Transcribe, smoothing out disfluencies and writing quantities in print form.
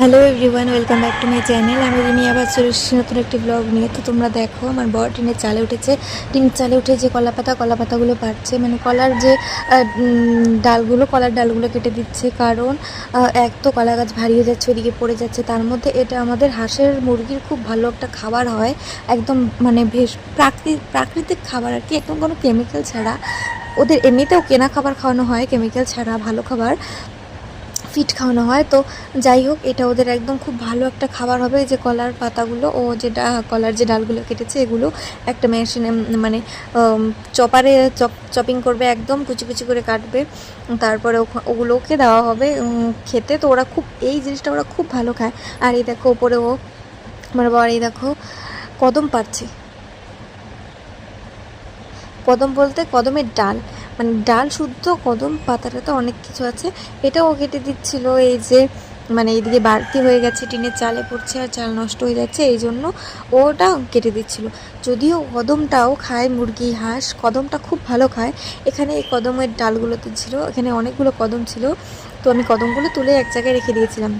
Hello everyone, welcome back to my channel. আমি রিমি আবার চলে এসেছি নতুন একটি ব্লগ নিয়ে। তো তোমরা দেখো, আমার বড় টিনের চালে উঠেছে। টিনের চালে উঠে যে কলা পাতাগুলো পাড়ছে, মানে কলার যে কলার ডালগুলো কেটে দিচ্ছে। কারণ এক তো কলা গাছ ভারী হয়ে যাচ্ছে, ওদিকে পড়ে যাচ্ছে। তার মধ্যে এটা আমাদের হাঁসের মুরগির খুব ভালো একটা খাবার হয়, একদম মানে বেশ প্রাকৃতিক খাবার আর কি, একদম কোনো কেমিক্যাল ছাড়া। ওদের এমনিতেও কেনা খাবার খাওয়ানো হয় কেমিক্যাল ছাড়া, ভালো খাবার ফিট খাওয়ানো হয়। তো যাই হোক, এটা ওদের একদম খুব ভালো একটা খাবার হবে। যে কলার পাতাগুলো ও যেটা কলার যে ডালগুলো কেটেছে, এগুলো একটা মেশিনে মানে চপারে চপিং করবে, একদম কুচি কুচি করে কাটবে, তারপরে ওগুলোকে দেওয়া হবে খেতে। তো ওরা খুব, এই জিনিসটা ওরা খুব ভালো খায়। আর এই দেখো ওপরে আমার বর এই দেখো কদম পাচ্ছে। কদম বলতে কদমের ডাল, মানে ডাল শুদ্ধ কদম পাতাটা তো অনেক কিছু আছে। এটাও কেটে দিচ্ছিল। এই যে মানে এইদিকে বাড়তি হয়ে গেছে, টিনের চালে পড়ছে আর চাল নষ্ট হয়ে যাচ্ছে, এই জন্য ওটা কেটে দিচ্ছিল। যদিও কদমটাও খায় মুরগি হাঁস, কদমটা খুব ভালো খায়। এখানে এই কদমের ডালগুলোতে ছিল, এখানে অনেকগুলো কদম ছিল, তো আমি কদমগুলো তুলে এক জায়গায় রেখে দিয়েছিলাম।